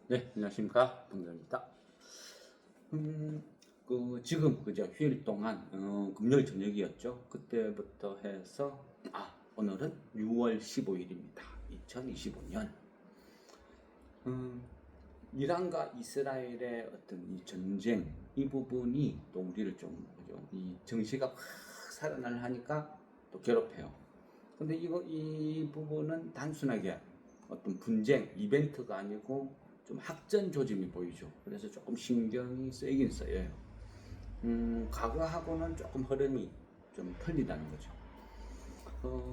네, 안녕하십니까. 동료입니다. 지금 그저 휴일 동안 금요일 저녁이었죠. 그때부터 해서 오늘은 6월 15일입니다. 2025년. 음, 이란과 이스라엘의 어떤 이 전쟁 이 부분이 또 우리를 좀 그죠? 이 정시가 확 살아나려 하니까 또 괴롭혀요. 근데 이 부분은 단순하게 어떤 분쟁 이벤트가 아니고 좀 학전 조짐이 보이죠. 그래서 조금 신경이 쓰이긴 쓰여요. 과거하고는 조금 흐름이 좀 틀리다는 거죠.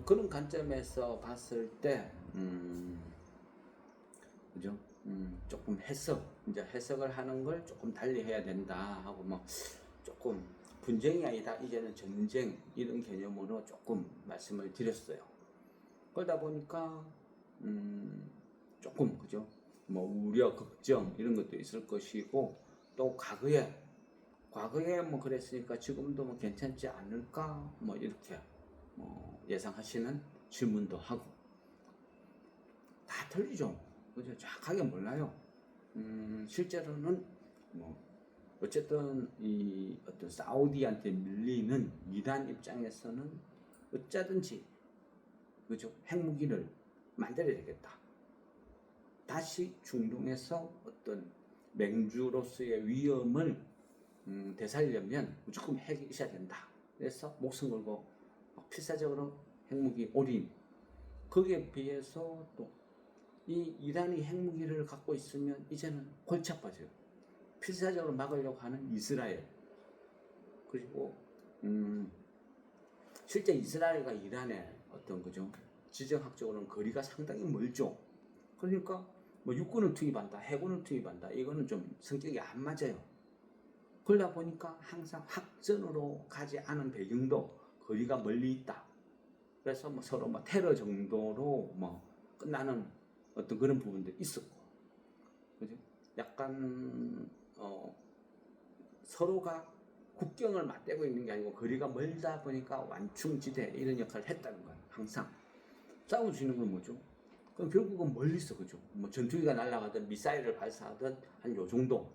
그런 관점에서 봤을 때, 그죠? 조금 이제 해석을 하는 걸 조금 달리 해야 된다 하고 뭐 조금 분쟁이 아니다 이제는 전쟁 이런 개념으로 조금 말씀을 드렸어요. 그러다 보니까 조금 그죠? 뭐 우려, 걱정 이런 것도 있을 것이고 또 과거에 뭐 그랬으니까 지금도 뭐 괜찮지 않을까 뭐 이렇게 뭐 예상하시는 질문도 하고 다 틀리죠. 그죠? 정확하게 몰라요. 실제로는 뭐 어쨌든 이 어떤 사우디한테 밀리는 이란 입장에서는 어쩌든지 그죠? 핵무기를 만들어야 되겠다. 다시 중동에서 어떤 맹주로서의 위험을 되살려면 무조건 핵이 있어야 된다. 그래서 목숨 걸고 필사적으로 핵무기 올인. 거기에 비해서 또 이 이란이 핵무기를 갖고 있으면 이제는 골치 아파져요. 필사적으로 막으려고 하는 이스라엘. 그리고 실제 이스라엘과 이란의 어떤 그죠? 지정학적으로는 거리가 상당히 멀죠. 그러니까 뭐 육군을 투입한다, 해군을 투입한다. 이거는 좀 성격이 안 맞아요. 그러다 보니까 항상 확전으로 가지 않은 배경도 거리가 멀리 있다. 그래서 뭐 서로 뭐 테러 정도로 뭐 끝나는 어떤 그런 부분도 있었고, 그죠? 약간 서로가 국경을 맞대고 있는 게 아니고 거리가 멀다 보니까 완충지대 이런 역할을 했다는 거예요. 항상 싸워주는 건 뭐죠? 그럼 결국은 멀리서 그죠? 뭐 전투기가 날아가든 미사일을 발사하든 한 요 정도.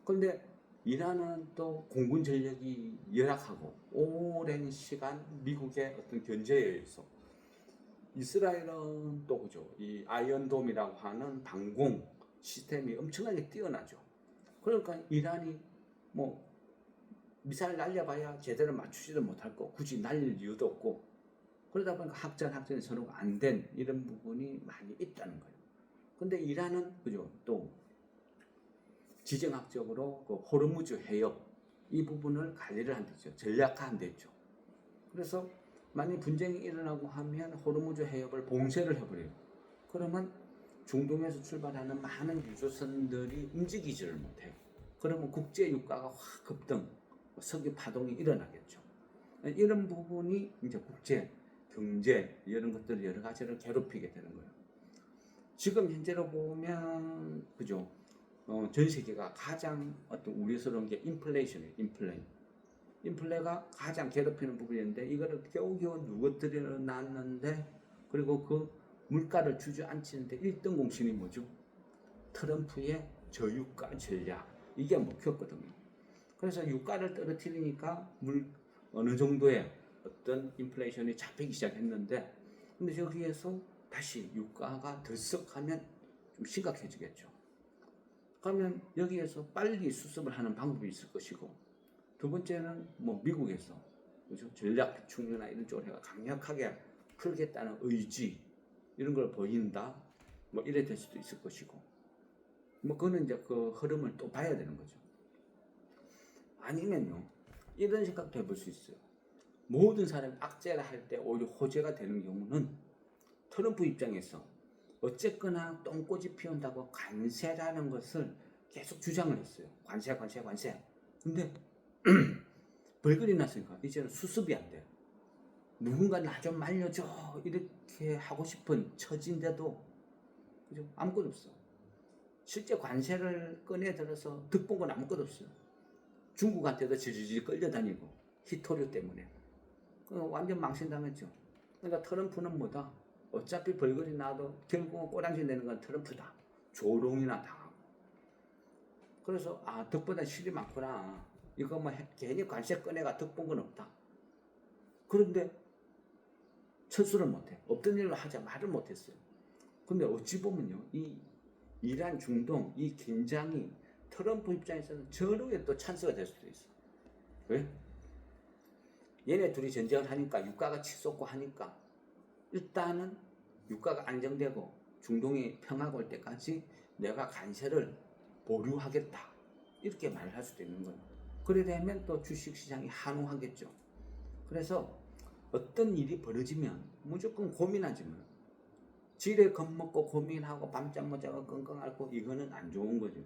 그런데 이란은 또 공군 전력이 열악하고 오랜 시간 미국의 어떤 견제에 의해서 이스라엘은 또 그죠? 이 아이언돔이라고 하는 방공 시스템이 엄청나게 뛰어나죠. 그러니까 이란이 뭐 미사일 날려봐야 제대로 맞추지도 못할 거 굳이 날릴 이유도 없고 그러다 보니까 학전이 서로가 안 된 이런 부분이 많이 있다는 거예요. 근데 이란은 그죠? 또 지정학적으로 그 호르무즈 해협 이 부분을 관리를 한대죠. 전략화한 대죠. 그래서 만약 분쟁이 일어나고 하면 호르무즈 해협을 봉쇄를 해버려요. 그러면 중동에서 출발하는 많은 유조선들이 움직이지를 못해요. 그러면 국제 유가가 확 급등, 석유 파동이 일어나겠죠. 이런 부분이 이제 국제 경제 이런 것들 여러 가지를 괴롭히게 되는 거예요. 지금 현재로 보면 그죠? 전 세계가 가장 어떤 우려스러운 게 인플레이션이에요. 인플레가 가장 괴롭히는 부분인데 이거를 겨우겨우 누구들이 놨는데 그리고 그 물가를 주저앉히는데 1등 공신이 뭐죠? 트럼프의 저유가 전략 이게 먹혔거든요. 그래서 유가를 떨어뜨리니까 어느 정도의 어떤 인플레이션이 잡히기 시작했는데 근데 저기에서 다시 유가가 들썩하면 좀 심각해지겠죠. 그러면 여기에서 빨리 수습을 하는 방법이 있을 것이고 두 번째는 뭐 미국에서 그렇죠? 전략 충류나 이런 쪽으로 해가 강력하게 풀겠다는 의지 이런 걸 보인다 뭐 이래 될 수도 있을 것이고 뭐 그거는 이제 그 흐름을 또 봐야 되는 거죠. 아니면요 이런 생각도 해볼 수 있어요. 모든 사람이 악재라 할 때 오히려 호재가 되는 경우는 트럼프 입장에서 어쨌거나 똥꼬지 피운다고 관세라는 것을 계속 주장을 했어요. 관세. 근데 벌거리 났으니까 이제는 수습이 안 돼요. 누군가 나 좀 말려줘 이렇게 하고 싶은 처지인데도 그죠? 아무것도 없어. 실제 관세를 꺼내들어서 득본 건 아무것도 없어요. 중국한테도 질질 끌려다니고 히토류 때문에 완전 망신당했죠. 그러니까 트럼프는 뭐다? 어차피 벌거리 나도 결국은 꼬랑지 내는 건 트럼프다. 조롱이나 당하고 그래서 덕보다 실이 많구나. 이거 뭐 괜히 관세 꺼내가 덕 본 건 없다. 그런데 철수를 못해. 없던 일로 하자 말을 못했어요. 근데 어찌 보면요, 이 이란 중동 이 긴장이 트럼프 입장에서는 전후에 또 찬스가 될 수도 있어. 왜? 얘네 둘이 전쟁을 하니까 유가가 치솟고 하니까 일단은 유가가 안정되고 중동이 평화가 올 때까지 내가 관세를 보류하겠다. 이렇게 말을 할 수도 있는 거예요. 그래 되면 또 주식시장이 한우하겠죠. 그래서 어떤 일이 벌어지면 무조건 고민하지 마. 지레 겁먹고 고민하고 밤잠 못 자고 끙끙 앓고 이거는 안 좋은 거죠.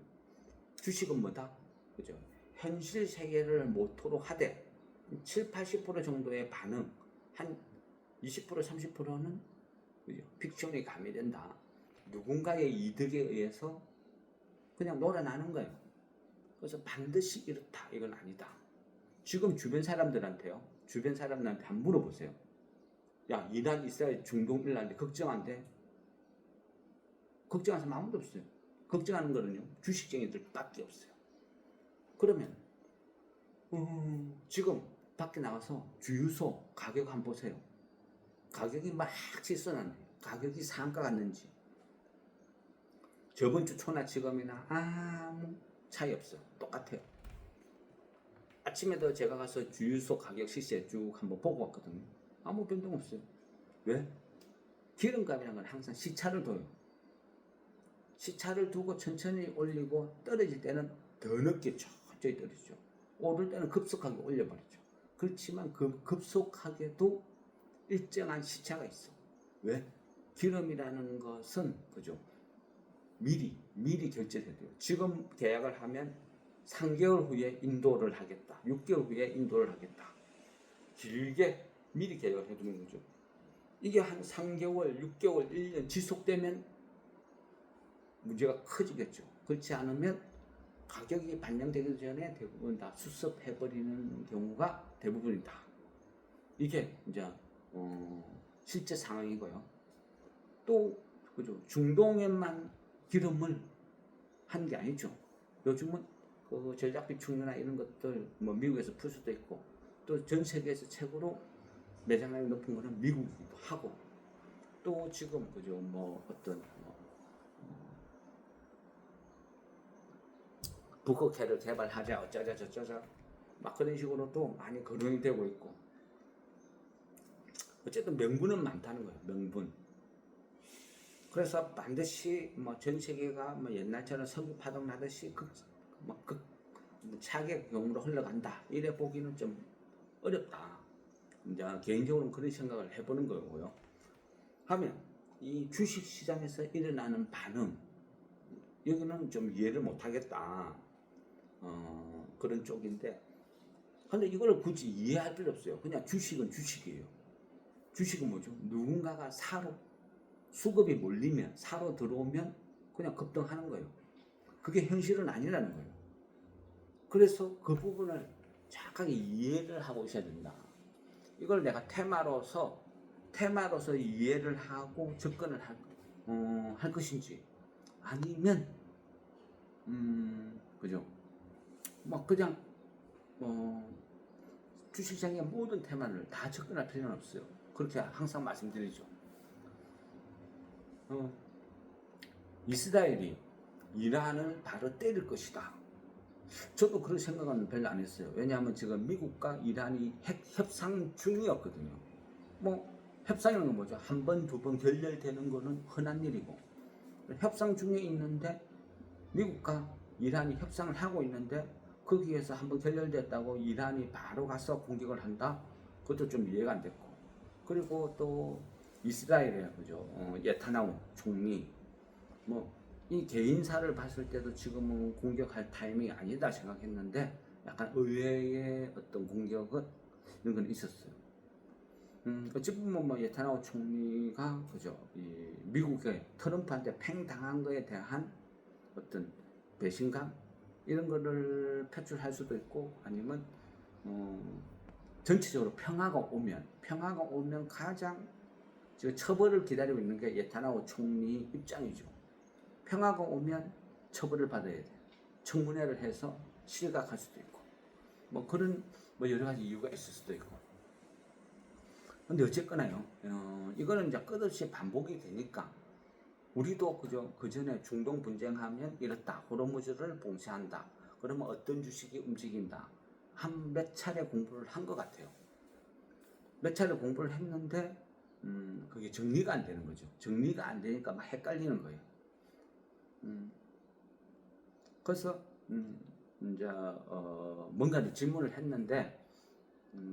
주식은 뭐다? 그죠? 현실 세계를 모토로 하되 7, 80% 정도의 반응, 한 20%, 30%는 그죠? 픽션이 가미된다. 누군가의 이득에 의해서 그냥 놀아나는 거예요. 그래서 반드시 이렇다. 이건 아니다. 지금 주변 사람들한테요. 주변 사람들한테 한번 물어보세요. 야, 이란, 이스라엘, 중동, 일란데 걱정 안 돼? 걱정하는 사람 아무도 없어요. 걱정하는 거는요. 주식쟁이들밖에 없어요. 그러면 지금 밖에 나가서 주유소 가격 한번 보세요. 가격이 막 치솟았는데 가격이 상가 갔는지 저번 주 초나 지금이나 아무 차이 없어요. 똑같아요. 아침에도 제가 가서 주유소 가격 시세 쭉 한번 보고 왔거든요. 아무 변동 없어요. 왜? 기름값이라는 건 항상 시차를 둬요. 시차를 두고 천천히 올리고 떨어질 때는 더 늦게 천천히 떨어지죠. 오를 때는 급속하게 올려버리죠. 그렇지만 그 급속하게도 일정한 시차가 있어. 왜? 기름이라는 것은 그죠? 미리 결제돼야 돼요. 지금 계약을 하면 3개월 후에 인도를 하겠다. 6개월 후에 인도를 하겠다. 길게 미리 계약을 해두는 거죠. 이게 한 3개월, 6개월, 1년 지속되면 문제가 커지겠죠. 그렇지 않으면 가격이 반영되기 전에 대부분 다 수습해버리는 경우가 대부분이다. 이게 이제 실제 상황이고요. 또 그죠? 중동에만 기름을 한 게 아니죠. 요즘은 그 전략비 충류나 이런 것들 뭐 미국에서 풀 수도 있고 또 전 세계에서 최고로 매장량이 높은 거는 미국이기도 하고 또 지금 그죠? 뭐 어떤 북극해를 개발하자 어쩌자 저쩌자 막 그런 식으로 또 많이 거론이 되고 있고 어쨌든 명분은 많다는 거예요. 명분. 그래서 반드시 뭐 전 세계가 뭐 옛날처럼 석유 파동 나듯이 차게 경으로 흘러간다. 이래 보기는 좀 어렵다. 이제 개인적으로는 그런 생각을 해보는 거고요. 하면 이 주식 시장에서 일어나는 반응 여기는 좀 이해를 못하겠다. 그런 쪽인데 근데 이걸 굳이 이해할 필요 없어요. 그냥 주식은 주식이에요. 주식은 뭐죠? 누군가가 사로 수급이 몰리면 사로 들어오면 그냥 급등하는 거예요. 그게 현실은 아니라는 거예요. 그래서 그 부분을 정확하게 이해를 하고 있어야 된다. 이걸 내가 테마로서 이해를 하고 접근을 할 것인지 아니면 그죠? 뭐 그냥 주식시장의 모든 테마를 다 접근할 필요는 없어요. 그렇게 항상 말씀드리죠. 이스라엘이 이란을 바로 때릴 것이다. 저도 그런 생각은 별로 안 했어요. 왜냐하면 지금 미국과 이란이 핵 협상 중이었거든요. 뭐 협상이라는 건 뭐죠? 한 번, 두 번 결렬되는 거는 흔한 일이고 협상 중에 있는데 미국과 이란이 협상을 하고 있는데 거기에서 한번 결렬됐다고 이란이 바로 가서 공격을 한다? 그것도 좀 이해가 안 됐고 그리고 또 이스라엘의 그죠? 네타냐후 총리 뭐 이 개인사를 봤을 때도 지금은 공격할 타이밍이 아니다 생각했는데 약간 의외의 어떤 공격은 이런 건 있었어요. 어찌 보면 뭐 네타냐후 총리가 그죠? 이 미국의 트럼프한테 팽당한 거에 대한 어떤 배신감 이런 거를 표출할 수도 있고 아니면 전체적으로 평화가 오면 가장 지금 처벌을 기다리고 있는 게 네타냐후 총리 입장이죠. 평화가 오면 처벌을 받아야 돼. 청문회를 해서 실각할 수도 있고 뭐 그런 뭐 여러 가지 이유가 있을 수도 있고. 근데 어쨌거나요, 이거는 이제 끝없이 반복이 되니까 우리도 그죠, 그 전에 중동 분쟁하면 이렇다, 호르무즈를 봉쇄한다, 그러면 어떤 주식이 움직인다, 한 몇 차례 공부를 한 것 같아요. 몇 차례 공부를 했는데 그게 정리가 안 되는 거죠. 정리가 안 되니까 막 헷갈리는 거예요. 그래서 이제 뭔가를 질문을 했는데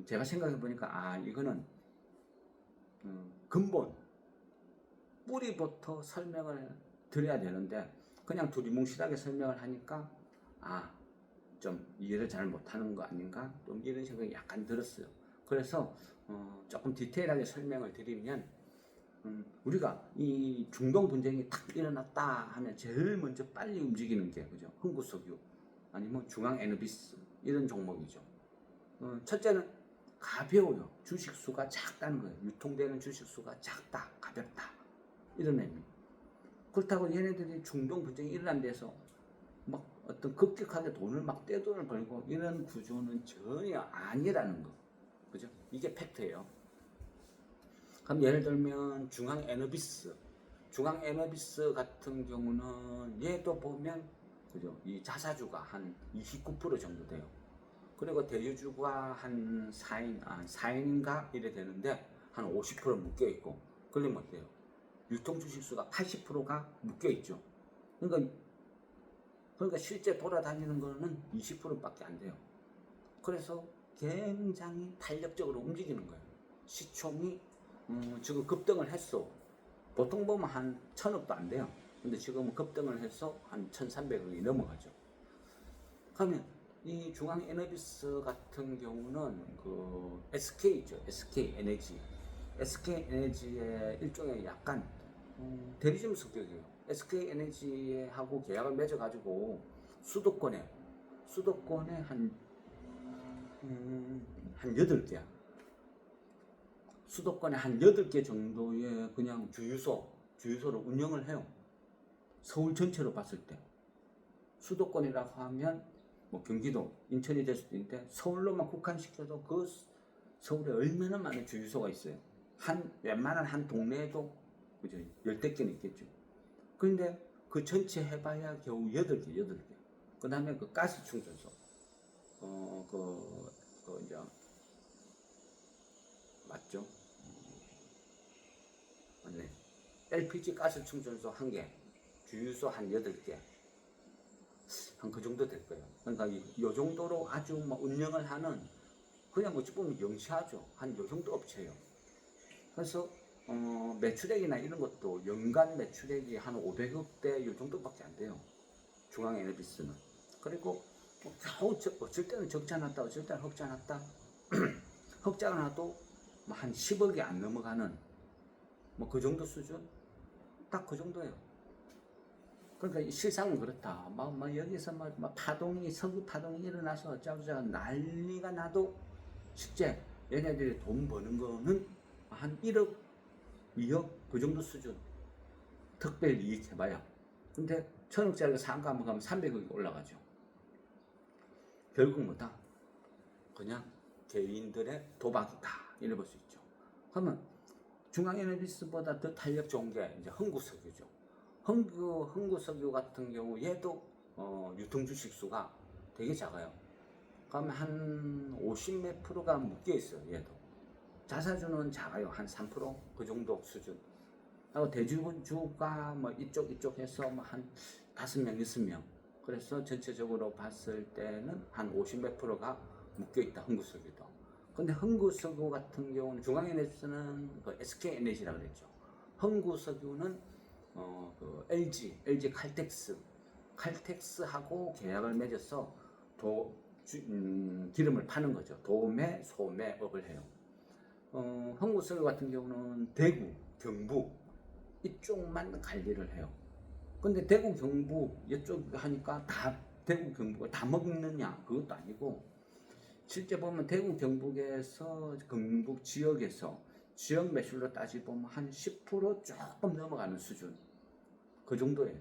제가 생각해 보니까 이거는 근본 뿌리부터 설명을 드려야 되는데 그냥 두리뭉실하게 설명을 하니까 좀 이해를 잘 못하는 거 아닌가, 좀 이런 생각이 약간 들었어요. 그래서 조금 디테일하게 설명을 드리면 우리가 이 중동 분쟁이 탁 일어났다 하면 제일 먼저 빨리 움직이는 게 그죠, 흥구석유 아니면 중앙에너비스 이런 종목이죠. 첫째는 가벼워요. 주식 수가 작다는 거예요. 유통되는 주식 수가 작다, 가볍다 이런 의미. 그렇다고 얘네들이 중동 분쟁이 일어난 데서 막 어떤 급격하게 돈을 막 떼돈을 벌고 이런 구조는 전혀 아니라는 거, 그죠? 이게 팩트예요. 그럼 예를 들면 중앙에너비스 같은 경우는 얘도 보면 그죠, 이 자사주가 한 29% 정도 돼요. 그리고 대주주가 한 4인인가 이래 되는데 한 50% 묶여 있고, 그러면 어때요? 유통 주식수가 80%가 묶여 있죠. 그러니까 실제 돌아다니는 거는 20%밖에 안 돼요. 그래서 굉장히 탄력적으로 움직이는 거예요. 시총이 지금 급등을 했어. 보통 보면 한 1000억도 안 돼요. 근데 지금은 급등을 해서 한 1300억이 넘어가죠. 그러면 이 중앙에너비스 같은 경우는 그 SK죠. SK에너지의 일종의 약간 대리점 성격이에요. SK에너지하고 계약을 맺어가지고 수도권에 한 8개, 수도권에 한 8개 정도의 그냥 주유소를 운영을 해요. 서울 전체로 봤을 때. 수도권이라고 하면 뭐 경기도, 인천이 될 수도 있는데 서울로만 국한시켜도 그 서울에 얼마나 많은 주유소가 있어요. 웬만한 한 동네에도 그죠, 10대 개는 있겠죠. 그런데 그 전체 해봐야 겨우 8개. 그 다음에 그 가스 충전소. 이제, 맞죠? 맞네. LPG 가스 충전소 1개, 주유소 한 8개. 한 그 정도 될 거예요. 그러니까 이 정도로 아주 뭐 운영을 하는, 그냥 어찌 보면 영시하죠. 한 요 정도 업체예요. 그래서 매출액이나 이런 것도 연간 매출액이 한 500억대 요 정도밖에 안 돼요. 중앙에너비스는. 그리고 뭐 겨우 어쩔 때는 적지 않았다, 어쩔 때는 흑지 않았다. 흑자가 나도 뭐 한 10억이 안 넘어가는 뭐 그 정도 수준? 딱 그 정도예요. 그러니까 실상은 그렇다. 막 여기서 막 석유 파동이 일어나서 어쩌고저쩌고 난리가 나도 실제 얘네들이 돈 버는 거는 한 1억, 2억 그 정도 수준. 특별 이익 해봐야. 근데 1000억짜리가 상가 한번 가면 300억이 올라가죠. 결국 뭐다? 그냥 개인들의 도박이다. 이래 볼 수 있죠. 그러면 중앙에너비스보다 더 탄력 좋은 게 이제 흥구석유죠. 흥구석유 같은 경우 얘도 유통 주식 수가 되게 작아요. 그러면 한 50 몇 프로가 묶여 있어요. 얘도. 자사주는 작아요. 한 3%? 그 정도 수준. 하고 대주주가 뭐 이쪽 해서 뭐 한 5명, 6명. 그래서 전체적으로 봤을 때는 한 50 몇 프로가 묶여 있다. 흥구석유도. 근데 흥구석유 같은 경우는 중앙에너지는 그 SK에너지라고 그랬죠. 흥구석유는 그 LG 칼텍스하고 계약을 맺어서 기름을 파는 거죠. 도매, 소매업을 해요. 흥구석유 같은 경우는 대구, 경북 이쪽만 관리를 해요. 근데 대구, 경북 이쪽 하니까 다 대구, 경북을 다 먹느냐? 그것도 아니고 실제 보면 대구, 경북에서 경북 지역에서 지역 매출로 따지보면 한 10% 조금 넘어가는 수준. 그 정도예요.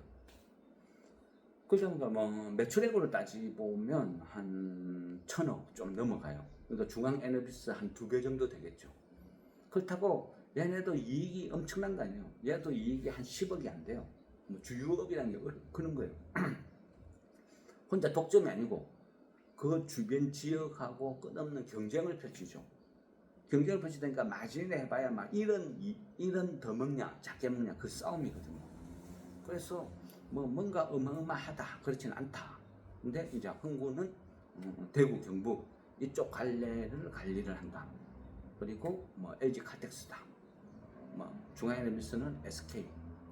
그러니까 뭐 매출액으로 따지보면 한 1,000억 좀 넘어가요. 그러니까 중앙 에너비스 한 2배 정도 되겠죠. 그렇다고 얘네도 이익이 엄청난 거 아니에요. 얘도 이익이 한 10억이 안 돼요. 뭐 주유업이라는 게 그런 거예요. 혼자 독점이 아니고 그 주변 지역하고 끝없는 경쟁을 펼치죠. 경쟁을 펼치니까 마진을 해봐야 막 이런 더 먹냐 작게 먹냐 그 싸움이거든요. 그래서 뭐 뭔가 어마어마하다 그렇지는 않다. 근데 이제 흥구는 대구 경북 이쪽 관리를 한다. 그리고 뭐 LG 카텍스다. 뭐 중앙에너비스는 SK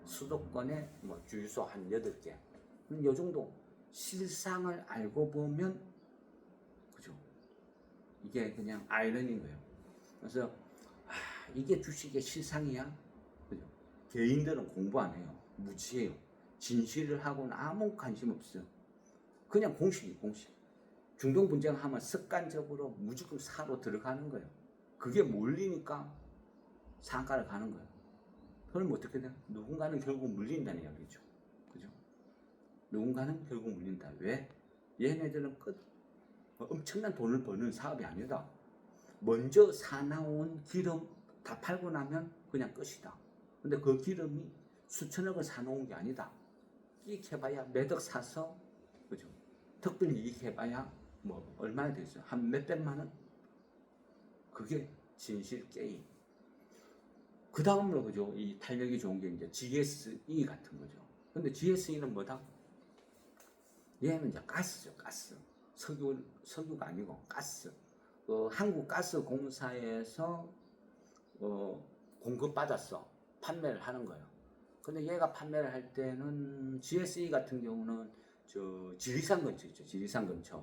수도권에 뭐 주유소 한 8개. 요 정도 실상을 알고 보면 그죠? 이게 그냥 아이러니인 거예요. 그래서 이게 주식의 실상이야? 그죠? 개인들은 공부 안 해요. 무지해요. 진실을 하고는 아무 관심 없어요. 그냥 공식이 공식. 중동 분쟁하면 습관적으로 무조건 사로 들어가는 거예요. 그게 몰리니까 상가를 가는 거예요. 그럼 어떻게 돼? 누군가는 결국 물린다는 이야기죠. 그죠? 누군가는 결국 물린다. 왜? 얘네들은 엄청난 돈을 버는 사업이 아니다. 먼저 사나운 기름 다 팔고 나면 그냥 끝이다. 근데 그 기름이 수천억을 사놓은 게 아니다. 이익해봐야 매덕 사서, 그죠? 특별히 이익해봐야 뭐 얼마나 되겠어요? 한 몇백만 원? 그게 진실 게임. 그 다음으로 그죠? 이 탄력이 좋은 게 이제 GSE 같은 거죠. 근데 GSE는 뭐다? 얘는 이제 가스죠, 가스. 석유가 아니고 가스. 한국가스공사에서 공급받았어. 판매를 하는 거예요. 근데 얘가 판매를 할 때는 GSE 같은 경우는 저 지리산 근처 있죠. 지리산 근처.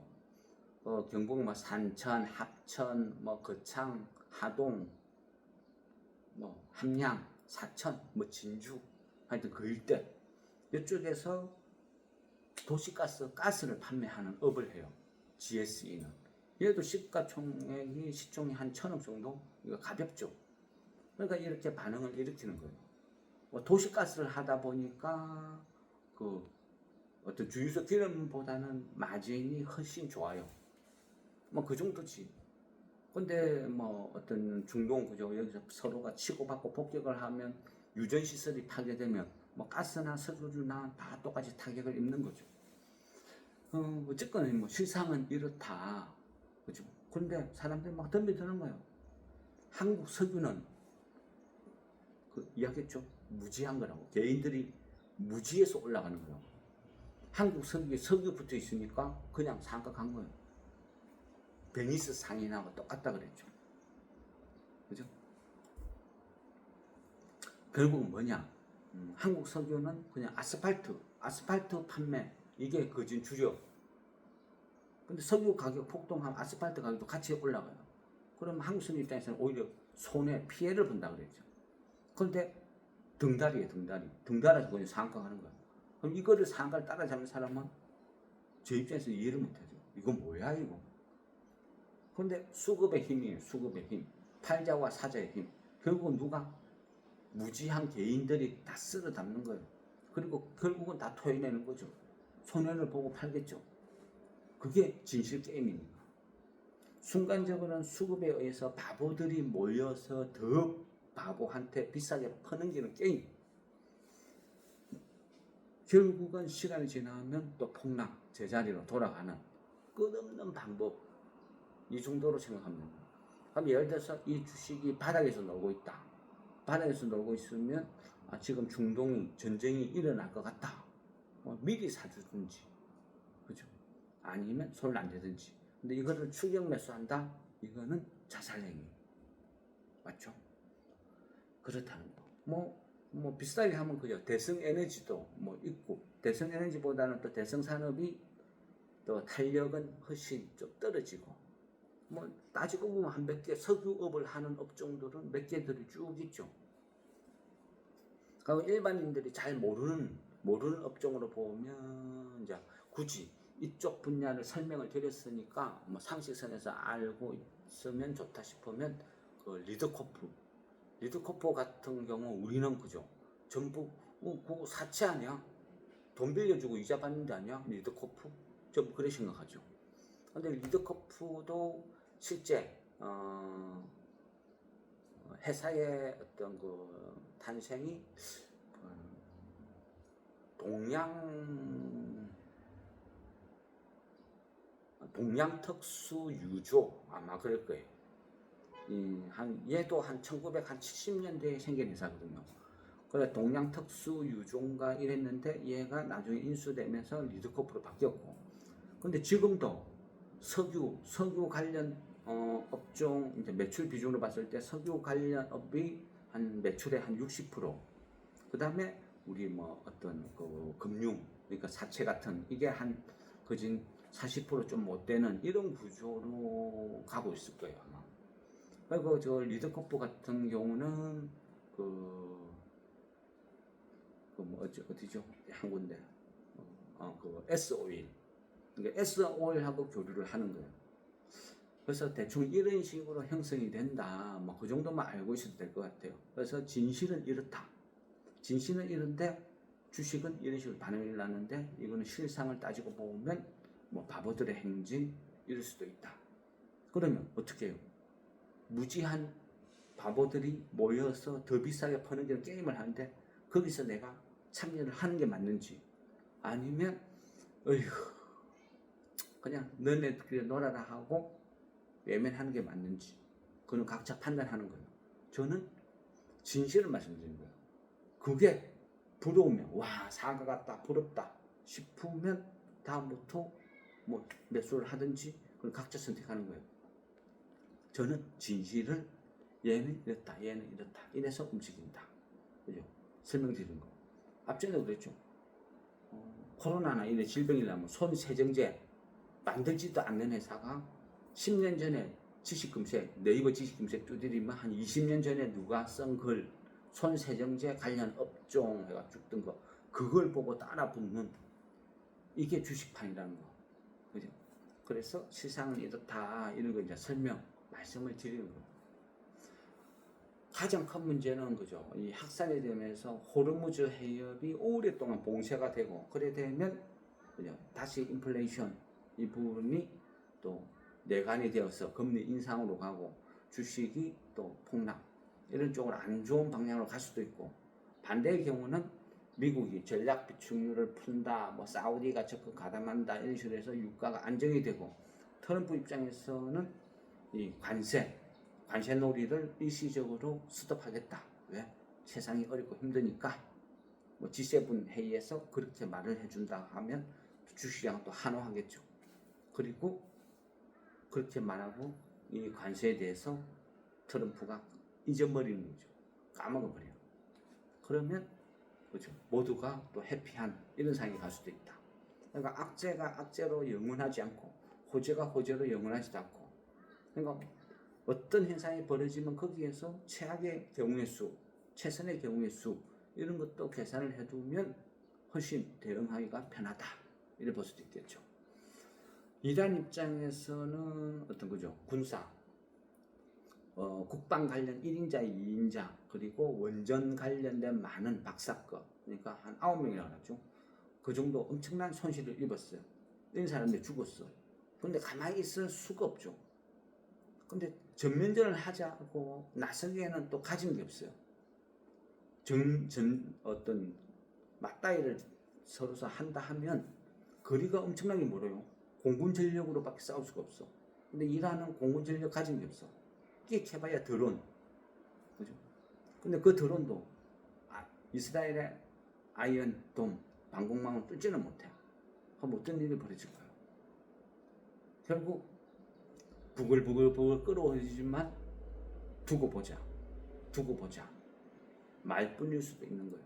경북 뭐 산천, 합천, 뭐 거창, 하동, 뭐 함양, 사천, 뭐 진주, 하여튼 그 일대 이쪽에서 가스를 판매하는 업을 해요. GSE는. 얘도 시가총액이 시총이 한 1,000억 정도? 이거 가볍죠. 그러니까 이렇게 반응을 일으키는 거예요. 도시가스를 하다 보니까 그 어떤 주유소 기름보다는 마진이 훨씬 좋아요. 뭐 그 정도지. 근데 뭐 어떤 중동 그죠? 여기서 서로가 치고받고 폭격을 하면 유전 시설이 파괴되면 뭐 가스나 석유나 다 똑같이 타격을 입는 거죠. 어쨌건 뭐 실상은 이렇다. 그죠? 근데 사람들이 막 덤비드는 거예요. 한국 석유는 이야기했죠. 무지한 거라고. 개인들이 무지해서 올라가는 거예요. 한국 석유에 석유 붙어 있으니까 그냥 상가 간 거예요. 베니스 상인하고 똑같다 그랬죠. 그죠? 결국은 뭐냐? 한국 석유는 그냥 아스팔트 판매 이게 거진 주력. 근데 석유 가격 폭등하면 아스팔트 가격도 같이 올라가요. 그럼 한국 석유 입장에서는 오히려 손해 피해를 본다 그랬죠. 그런데 등다리에 등달아서 그냥 상가 가는 거야. 그럼 이거를 상가를 따라잡는 사람은 제 입장에서 이해를 못하죠. 이건 뭐야 이거? 그런데 수급의 힘이에요. 수급의 힘. 팔자와 사자의 힘. 결국은 누가? 무지한 개인들이 다 쓸어 담는 거예요. 그리고 결국은 다 토해내는 거죠. 손해를 보고 팔겠죠. 그게 진실 게임입니다. 순간적으로는 수급에 의해서 바보들이 모여서 더 바보한테 비싸게 퍼넘기는 게임. 결국은 시간이 지나면 또 폭락, 제자리로 돌아가는 끝없는 방법. 이 정도로 생각하면 됩니다. 그럼 예를 들어서 이 주식이 바닥에서 놀고 있다. 바닥에서 놀고 있으면 지금 중동이 전쟁이 일어날 것 같다. 미리 사주든지, 그죠? 아니면 손을 안 대든지. 근데 이거를 추격 매수한다. 이거는 자살행위. 맞죠? 그렇다는 거. 뭐 비슷하게 하면 그죠. 대성에너지도 뭐 있고, 대성에너지보다는 또 대성산업이 또 탄력은 훨씬 좀 떨어지고, 뭐 따지고 보면 한 몇 개 석유업을 하는 업종들은 몇 개들이 쭉 있죠. 그리고 일반인들이 잘 모르는 업종으로 보면 이제 굳이 이쪽 분야를 설명을 드렸으니까 뭐 상식선에서 알고 있으면 좋다 싶으면 그 리드코프 같은 경우 우리는 그죠. 전부 그거 사치 아니야? 돈 빌려주고 이자 받는 데 아니야? 리드코프? 좀 그래 생각하죠. 근데 리드코프도 실제 회사의 어떤 그 탄생이 동양특수유조 아마 그럴 거예요. 얘도 한 1970년대에 생긴 회사거든요. 그래 동양특수유종가 이랬는데 얘가 나중에 인수되면서 리드코프로 바뀌었고, 근데 지금도 석유 관련 업종 이제 매출 비중으로 봤을 때 석유 관련 업이 한 매출의 한 60%, 그 다음에 우리 뭐 어떤 그 금융 그러니까 사채 같은 이게 한 그진 40%좀 못 되는 이런 구조로 가고 있을 거예요 아마. 그리고 저 리드코프 같은 경우는 뭐 어디죠? 한 군데 그 S-오일, 그러니까 S-오일하고 교류를 하는 거예요. 그래서 대충 이런 식으로 형성이 된다. 뭐 그 정도만 알고 있어도 될 것 같아요. 그래서 진실은 이렇다. 진실은 이런데 주식은 이런 식으로 반응이 나는데 이거는 실상을 따지고 보면 뭐 바보들의 행진 이럴 수도 있다. 그러면 어떻게 해요? 무지한 바보들이 모여서 더 비싸게 퍼는 게 게임을 하는데 거기서 내가 참여를 하는 게 맞는지, 아니면 어휴 그냥 너네들끼리 놀아라 하고 외면하는 게 맞는지, 그건 각자 판단하는 거예요. 저는 진실을 말씀드리는 거예요. 그게 부러우면 와 사과 같다 부럽다 싶으면 다음부터 뭐 매수를 하든지 그걸 각자 선택하는 거예요. 저는 진실을 얘는 이렇다 얘는 이렇다 이래서 움직인다. 그죠? 설명드리는 거. 앞전에도 그랬죠. 코로나나 이런 질병이 나면 손세정제 만들지도 않는 회사가 10년 전에 지식금색, 네이버 지식금색 두드리면 한 20년 전에 누가 쓴 글, 손세정제 관련 업종 해가 쭉 뜬 거, 그걸 보고 따라 붙는 이게 주식판이라는 거. 그죠? 그래서 시장은 이렇다 이런 거 이제 말씀을 드리는 거. 가장 큰 문제는 그죠? 이 확산이 되면서 호르무즈 해협이 오랫동안 봉쇄가 되고, 그래 되면 그죠? 다시 인플레이션 이 부분이 또 내관이 되어서 금리 인상으로 가고 주식이 또 폭락 이런 쪽으로 안 좋은 방향으로 갈 수도 있고, 반대의 경우는 미국이 전략 비축률을 푼다, 뭐 사우디가 적극 가담한다 이런 식으로 해서 유가가 안정이 되고, 트럼프 입장에서는 이 관세 놀이를 일시적으로 스톱하겠다. 왜? 세상이 어렵고 힘드니까. 뭐 G7 회의에서 그렇게 말을 해준다 하면 주식시장은 또 환호하겠죠. 그리고 그렇게 말하고 이 관세에 대해서 트럼프가 잊어버리는 거죠. 까먹어버려요. 그러면 그렇죠. 모두가 또 해피한 이런 상황이 갈 수도 있다. 그러니까 악재가 악재로 영원하지 않고 호재가 호재로 영원하지도 않고, 그러니까 어떤 현상이 벌어지면 거기에서 최악의 경우의 수, 최선의 경우의 수 이런 것도 계산을 해두면 훨씬 대응하기가 편하다 이렇게 볼 수도 있겠죠. 이란 입장에서는 어떤 거죠? 군사, 국방 관련 1인자, 2인자, 그리고 원전 관련된 많은 박사급, 그러니까 한 9명이라고 하죠. 그 정도 엄청난 손실을 입었어요. 이런 사람들이 죽었어. 근데 가만히 있을 수가 없죠. 근데 전면전을 하자고 나서기에는 또 가진 게 없어요. 어떤 맞다이를 서로서 한다 하면 거리가 엄청나게 멀어요. 공군 전력으로밖에 싸울 수가 없어. 근데 이란은 공군 전력 가진 게 없어. 끼켜봐야 드론. 그죠? 근데 그 드론도 이스라엘의 아이언돔 방공망을 뚫지는 못해. 그럼 어떤 일이 벌어질 거예요? 결국 부글부글 끓어오르지만 두고 보자 말뿐일 수도 있는 거예요.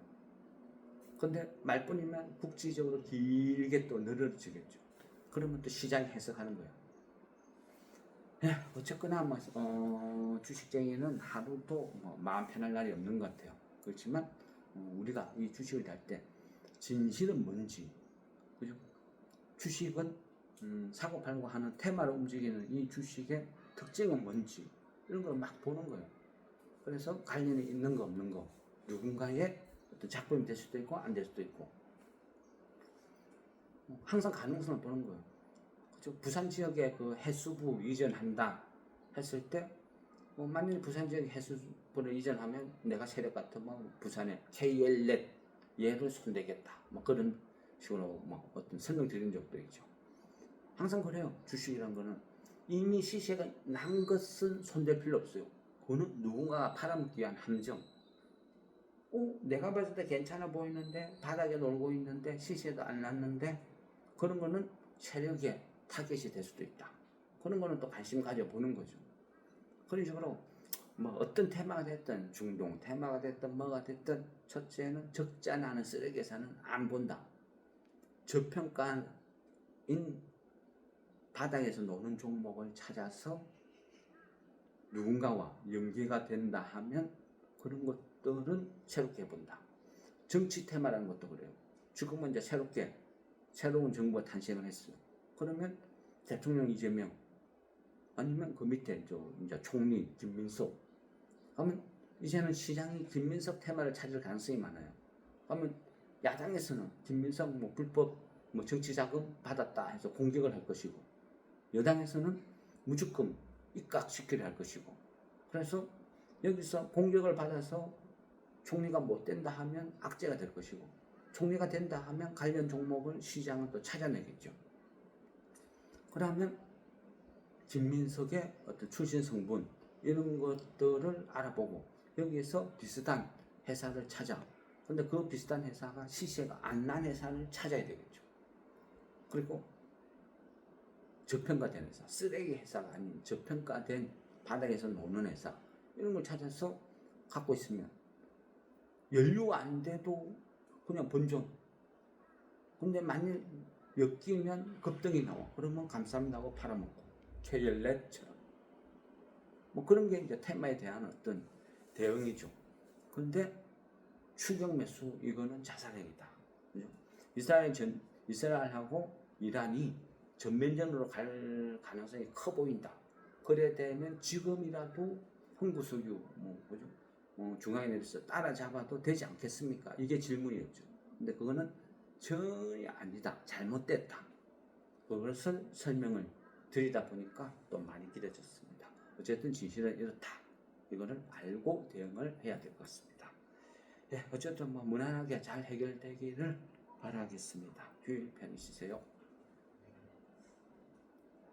근데 말뿐이면 국지적으로 길게 또 늘어지겠죠. 그러면 또 시장이 해석하는 거예요. 어쨌거나 주식쟁이는 하루도 마음 편할 날이 없는 것 같아요. 그렇지만 우리가 이 주식을 달 때 진실은 뭔지, 그죠? 주식은 사고 팔고 하는 테마로 움직이는 이 주식의 특징은 뭔지 이런 걸 막 보는 거예요. 그래서 관련이 있는 거 없는 거, 누군가의 어떤 작품이 될 수도 있고 안 될 수도 있고, 항상 가능성을 보는 거예요. 그렇죠? 부산 지역에 그 해수부 이전한다 했을 때 만일 부산 지역에 해수부를 이전하면 내가 세력 같으면 부산에 KLnet 얘를 손대겠다. 그런 식으로 어떤 설명드린 적도 있죠. 항상 그래요. 주식이란 거는 이미 시세가 난 것은 손댈 필요 없어요. 그거는 누군가가 팔아먹기 위한 함정. 내가 봤을 때 괜찮아 보이는데 바닥에 놀고 있는데 시세도 안 났는데 그런 거는 세력의 타겟이 될 수도 있다. 그런 거는 또 관심 가져보는 거죠. 그런 식으로 어떤 테마가 됐든 중동 테마가 됐든 뭐가 됐든 첫째는 적지 않은 쓰레기 회사는 안 본다. 저평가인 바닥에서 노는 종목을 찾아서 누군가와 연계가 된다 하면 그런 것들은 새롭게 본다. 정치 테마라는 것도 그래요. 지금은 이제 새로운 정부가 탄생을 했어요. 그러면 대통령 이재명 아니면 그 밑에 이제 총리 김민석 그러면 이제는 시장이 김민석 테마를 찾을 가능성이 많아요. 그러면 야당에서는 김민석 불법 정치 자금 받았다 해서 공격을 할 것이고 여당에서는 무조건 입각시키려 할 것이고 그래서 여기서 공격을 받아서 총리가 못 된다 하면 악재가 될 것이고 총리가 된다 하면 관련 종목을 시장은 또 찾아내겠죠. 그러면 김민석의 어떤 출신 성분 이런 것들을 알아보고 여기에서 비슷한 회사를 찾아. 근데 그 비슷한 회사가 시세가 안 난 회사를 찾아야 되겠죠. 그리고 저평가된 회사, 쓰레기 회사가 아닌 저평가된 바닥에서 노는 회사 이런 걸 찾아서 갖고 있으면 연료가 안 돼도 그냥 본전. 근데 만일 엮이면 급등이 나와. 그러면 감사합니다 하고 팔아먹고 KLNet처럼 그런 게 이제 테마에 대한 어떤 대응이죠. 근데 추격 매수 이거는 자살행위다. 그죠? 이스라엘하고 이란이 전면전으로 갈 가능성이 커 보인다. 그래 되면 지금이라도 홍구석유 그죠? 중앙에서 따라잡아도 되지 않겠습니까? 이게 질문이었죠. 근데 그거는 전혀 아니다. 잘못됐다. 그것을 설명을 드리다 보니까 또 많이 길어졌습니다. 어쨌든 진실은 이렇다. 이거를 알고 대응을 해야 될 것 같습니다. 어쨌든 무난하게 잘 해결되기를 바라겠습니다. 휴일 편히 쉬세요.